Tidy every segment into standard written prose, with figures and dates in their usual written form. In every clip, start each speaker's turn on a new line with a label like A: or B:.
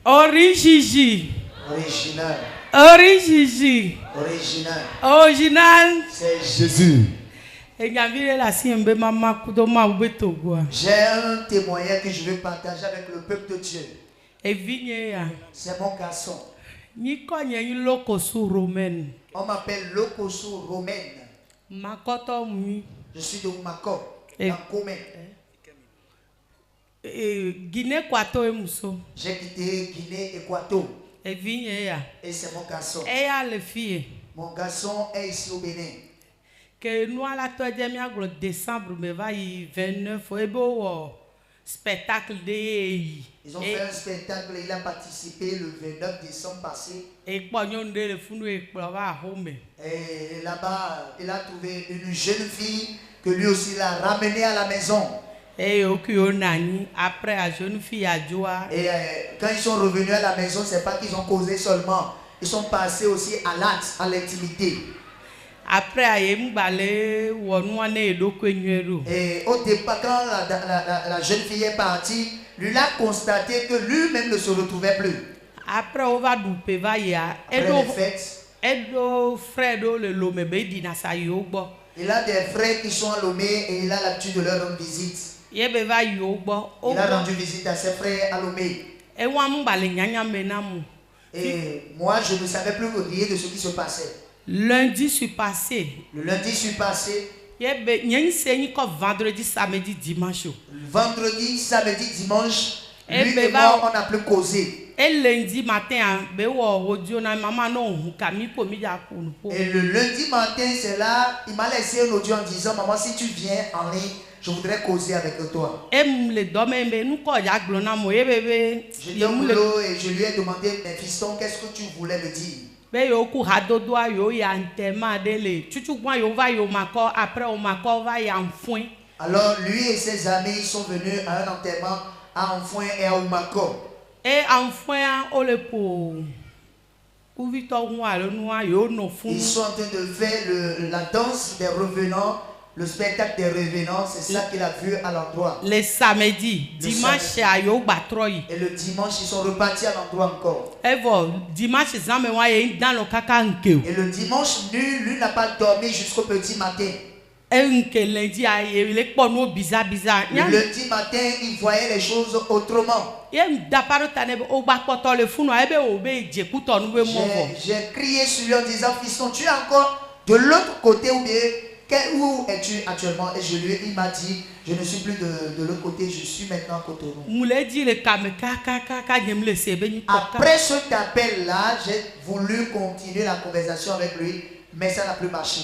A: Origigi.
B: Original.
A: Origigi.
B: Original.
A: Original.
B: C'est Jésus.
A: J'ai un
B: témoignage que je veux partager avec le peuple de Dieu. C'est mon garçon. On m'appelle Lokosu Romaine. Je suis de Mako, en Comé.
A: Guinée Kwato et Mousso.
B: J'ai quitté Guinée et Kwato.
A: Et
B: c'est mon garçon.
A: Et le fille.
B: Mon garçon est ici au Bénin.
A: Que nous à la 3e décembre, mais va y 29 spectacle de.
B: Ils ont fait un spectacle, il a participé le 29 décembre passé.
A: Et
B: là-bas, il a trouvé une jeune fille que lui aussi l'a ramenée à la maison.
A: Et après la jeune fille a joie.
B: Et quand ils sont revenus à la maison, c'est pas qu'ils ont causé seulement, ils sont passés aussi à l'acte, à l'intimité.
A: Après,
B: et au départ, quand la jeune fille est partie, lui a constaté que lui-même ne se retrouvait plus.
A: Après, on va douper, va y a.
B: Après les fêtes, il a des frères qui sont à Lomé et il a l'habitude de leur rendre visite. Il a rendu visite à ses frères à Lomé. Et moi, je ne savais plus rien de ce qui se passait.
A: Lundi suis passé.
B: Le lundi suis passé.
A: Vendredi, samedi, dimanche.
B: Vendredi, samedi, dimanche. Lui et moi, on n'a plus causé.
A: Et lundi matin,
B: et le lundi matin, c'est là, il m'a laissé un audio en disant, maman, si tu viens en ligne, je voudrais causer avec toi.
A: J'étais au
B: boulot et je lui ai demandé, mais fiston, qu'est-ce que tu voulais me dire? Alors lui et ses amis sont venus à un enterrement à Enfouin et à Oumako.
A: Et Enfouin,
B: ils sont en train de faire la danse des revenants, le spectacle des revenants, c'est ça qu'il a vu à l'endroit.
A: Le samedi, dimanche,
B: et le dimanche, ils sont repartis à l'endroit encore.
A: Et le dimanche,
B: lui n'a pas dormi jusqu'au petit matin.
A: Le lundi
B: matin, il voyait les choses autrement. J'ai crié sur lui en disant, fiston, tu es encore de l'autre côté ou bien où es-tu actuellement? Et il m'a dit, je ne suis plus de l'autre côté, je suis maintenant à Cotonou. Après cet appel-là, j'ai voulu continuer la conversation avec lui, mais ça n'a plus marché.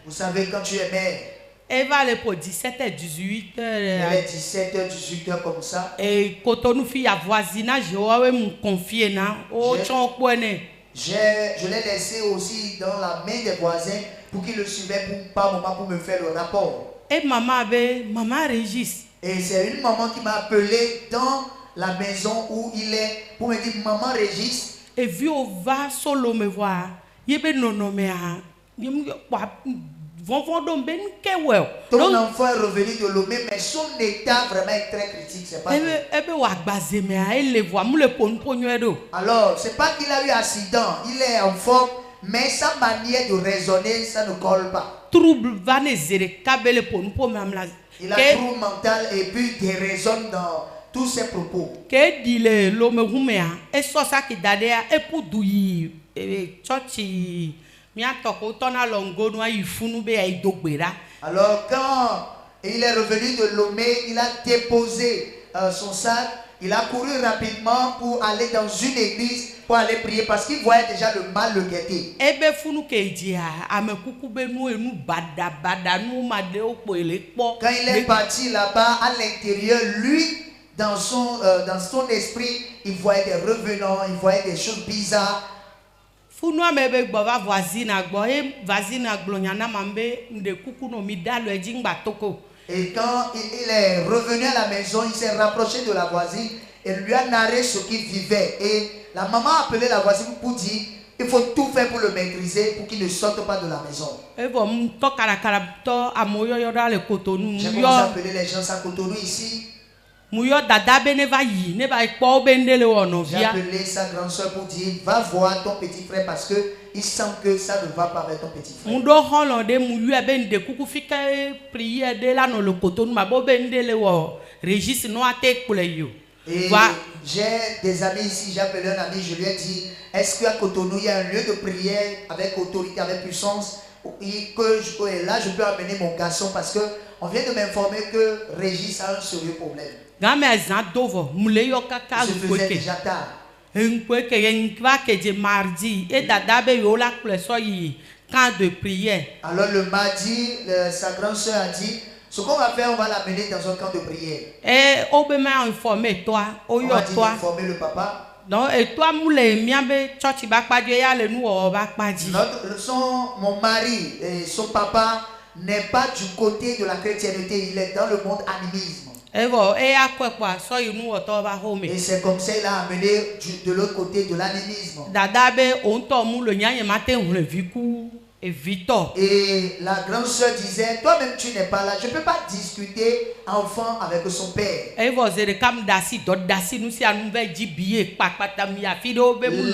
B: Vous savez, quand tu es mère,
A: elle va aller pour 17h, 18h.
B: Elle est 17h, 18h comme ça.
A: Et Cotonou fille à voisinage, je me confie
B: je l'ai laissé aussi dans la main des voisins pour qu'ils le suivaient par moment pour me faire le rapport.
A: Et maman Régis.
B: Et c'est une maman qui m'a appelé dans la maison où il est pour me dire, maman Régis.
A: Et vu au va solo me voir. Ton
B: enfant est revenu de Lomé, mais son état vraiment est très critique. C'est pas alors, c'est pas qu'il a eu accident, il est en forme, mais sa manière de raisonner, ça ne colle pas.
A: Trouble
B: il a trouble mental et puis des raisons dans tous ses propos. Alors quand il est revenu de Lomé, il a déposé son sac, il a couru rapidement pour aller dans une église pour aller prier parce qu'il voyait déjà le mal le guetter. Quand il est parti là-bas à l'intérieur, lui, dans son esprit, il voyait des revenants, il voyait des choses bizarres. Et quand il est revenu à la maison, il s'est rapproché de la voisine et lui a narré ce qu'il vivait. Et la maman a appelé la voisine pour dire, il faut tout faire pour le maîtriser, pour qu'il ne sorte pas de la maison. J'ai commencé à appeler les gens à Cotonou ici.
A: J'ai
B: appelé sa grande soeur pour dire, va voir ton petit frère parce que il sent que ça ne va pas avec ton petit frère. Et j'ai des amis ici, j'ai appelé un ami, je lui ai dit, est-ce qu'à Cotonou, il y a un lieu de prière avec autorité, avec puissance, et là je peux amener mon garçon parce que on vient de m'informer que Régis a un sérieux problème. Je faisais déjà tard. Alors le mardi, sa grande soeur a dit, ce qu'on va faire, on va l'amener dans un camp de prière. On va informer le papa.
A: Donc, et toi, mon
B: mari et son papa n'est pas du côté de la chrétienté, il est dans le monde animisme. Et c'est comme ça qu'il a amené de l'autre côté de l'animisme. Et la grande soeur disait, toi-même tu n'es pas là, je ne peux pas discuter enfant avec son père.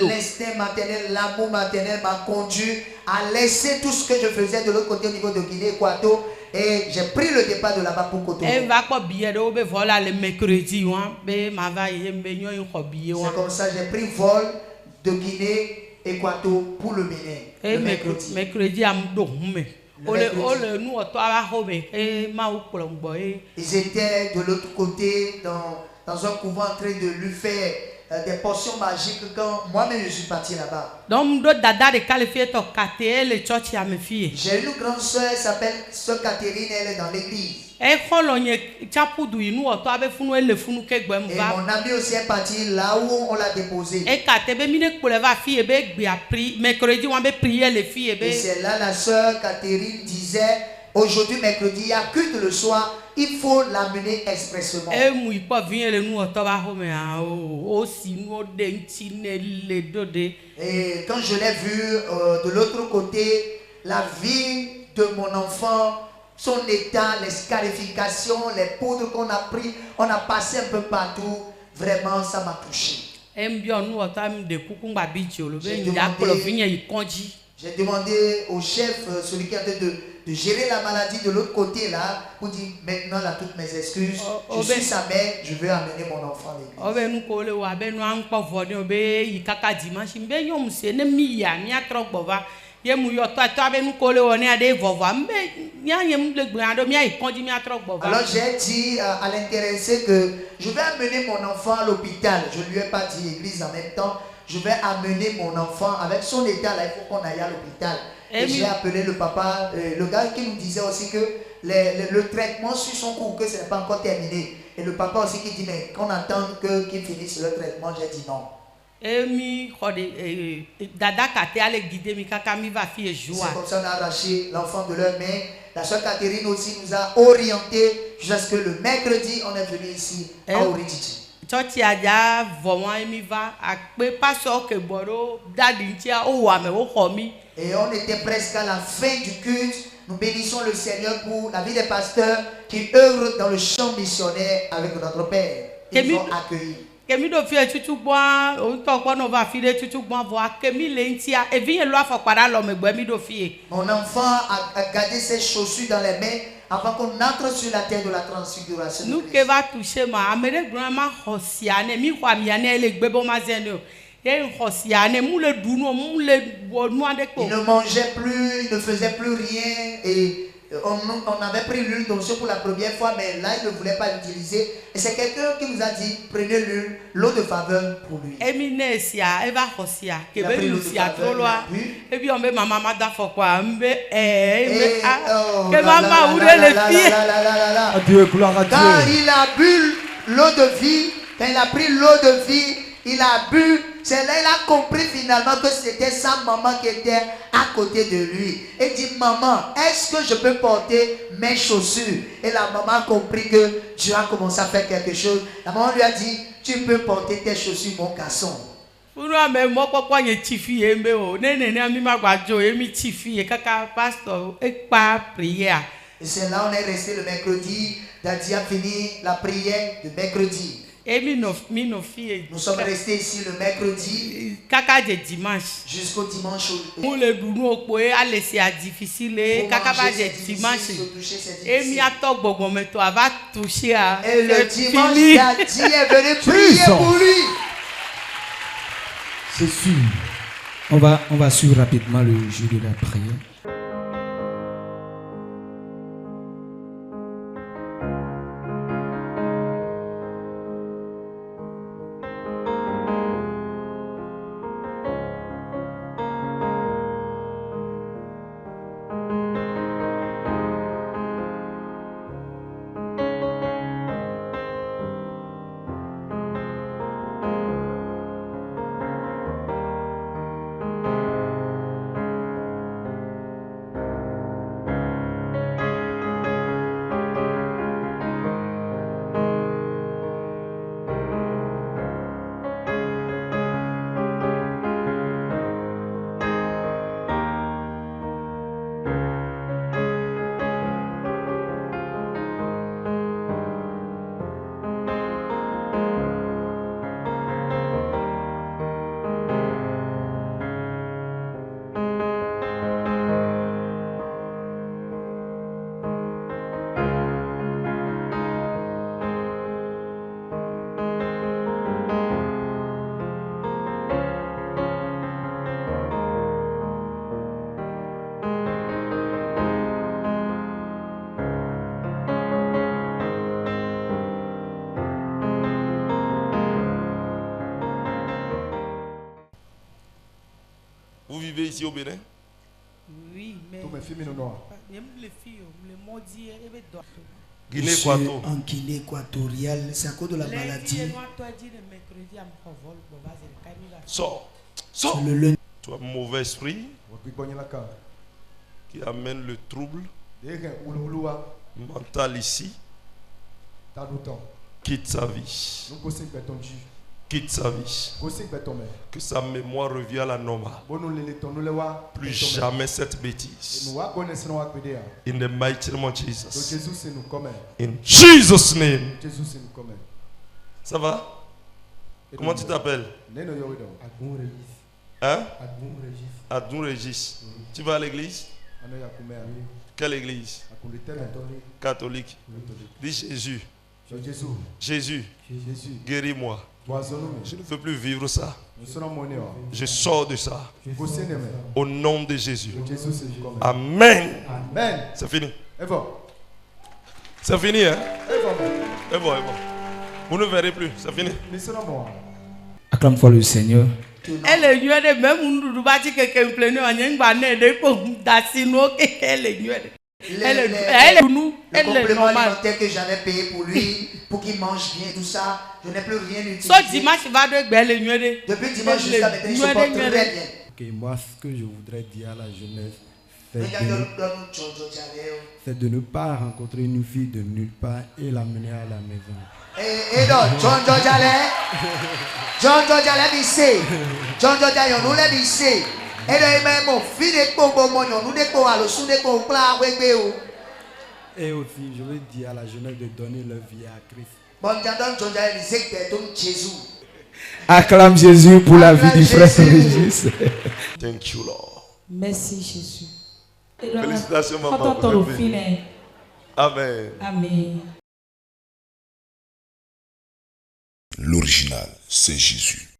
B: L'instinct maternel, l'amour maternel m'a conduit à laisser tout ce que je faisais de l'autre côté au niveau de Guinée-Équateur. Et j'ai pris le départ de là-bas pour Cotonou. C'est comme ça j'ai pris vol de Guinée-Équateur pour le Bénin. Le mercredi. Ils étaient de l'autre côté dans un couvent en train de lui faire des potions magiques quand moi-même je suis parti là-bas. J'ai une grande soeur, elle s'appelle Sœur Catherine, elle est dans l'église. Et mon ami aussi est parti là où on l'a déposé. Et c'est là la sœur Catherine disait, aujourd'hui mercredi, il y a culte le soir, il faut l'amener expressément. Et quand je l'ai vu de l'autre côté, la vie de mon enfant, son état, les scarifications, les poudres qu'on a pris, on a passé un peu partout, vraiment ça m'a touché. J'ai demandé au chef, celui qui est en train de gérer la maladie de l'autre côté là, pour dire maintenant là toutes mes excuses, je suis sa mère, je veux amener mon enfant à l'église. Alors j'ai dit à l'intéressé que je vais amener mon enfant à l'hôpital. Je ne lui ai pas dit église en même temps. Je vais amener mon enfant avec son état là, il faut qu'on aille à l'hôpital. Et j'ai appelé le papa, le gars qui nous disait aussi que le traitement suit son cours, que ce n'est pas encore terminé. Et le papa aussi qui dit mais qu'on attend qu'il finisse le traitement, j'ai dit non. C'est comme ça qu'on a arraché l'enfant de leur main. La soeur Catherine aussi nous a orientés jusqu'à ce que le mercredi on est venu ici à Orititi. Et on était presque à la fin du culte. Nous bénissons le Seigneur pour la vie des pasteurs qui œuvrent dans le champ missionnaire avec notre Père. Ils vont accueillir. Mon enfant a gardé ses chaussures dans les mains avant qu'on entre sur la terre de la transfiguration. Il ne mangeait plus, il ne faisait plus rien et on avait pris l'huile d'onction pour la première fois, mais là il ne voulait pas l'utiliser. Et c'est quelqu'un qui nous a dit prenez l'huile, l'eau de faveur pour lui. Il a pris l'eau de faveur, quand il a bu l'eau de vie, quand il a pris l'eau de vie, il a bu. C'est là qu'il a compris finalement que c'était sa maman qui était à côté de lui. Il dit, maman, est-ce que je peux porter mes chaussures? Et la maman a compris que Dieu a commencé à faire quelque chose. La maman lui a dit, tu peux porter tes chaussures, mon garçon. Et c'est là on est resté le mercredi Daddy a fini la prière de mercredi.
A: Et
B: Nous sommes restés ici le mercredi
A: Kaka de dimanche.
B: jusqu'au dimanche.
A: Pour le boulot, à laisser à difficile. Kaka de dimanche. Et mi a to bobo mais toi va toucher à.
B: Et le dimanche, Daddy est venu prier pour lui.
C: C'est sûr. On va suivre rapidement le jeu de la prière.
D: Vous vivez ici au Bénin?
A: Oui, mais.
B: Je suis en Guinée équatoriale, c'est à cause de la maladie.
D: Sors. Tu as un mauvais esprit qui amène le trouble mental ici. Quitte sa vie. Quitte sa vie. Que sa mémoire revienne à la normale. Plus jamais cette bêtise. In the mighty name of Jesus. In Jesus' name. Ça va? Comment tu t'appelles? Hein? Adon Régis. Tu vas à l'église? Quelle église? Catholique. Dis Jésus. Jésus. Guéris-moi. Je ne veux plus vivre ça. Je sors de ça. Au nom de Jésus. Amen. C'est fini. C'est fini, hein? C'est bon. Vous ne verrez plus. C'est fini.
C: Acclame fort le Seigneur.
A: Elle est nuée de même un bâti quelqu'un plein de rien banné de pour d'assino elle est nuée.
B: Le complément alimentaire que j'avais payé pour lui, pour qu'il mange bien, tout ça, je n'ai plus rien utilisé. Depuis dimanche jusqu'à maintenant, il se porte très bien.
E: Okay, moi, ce que je voudrais dire à la jeunesse, c'est de ne pas rencontrer une fille de nulle part et l'amener à la maison.
B: Et donc, John George dit John George nous l'a dit.
E: Et aussi, je veux dire à la jeunesse de donner leur vie à Christ.
C: Acclame Jésus pour la vie du frère Régis.
D: Thank you, Lord.
F: Merci Jésus.
D: Félicitations, maman. Amen.
F: Amen.
G: L'original, c'est Jésus.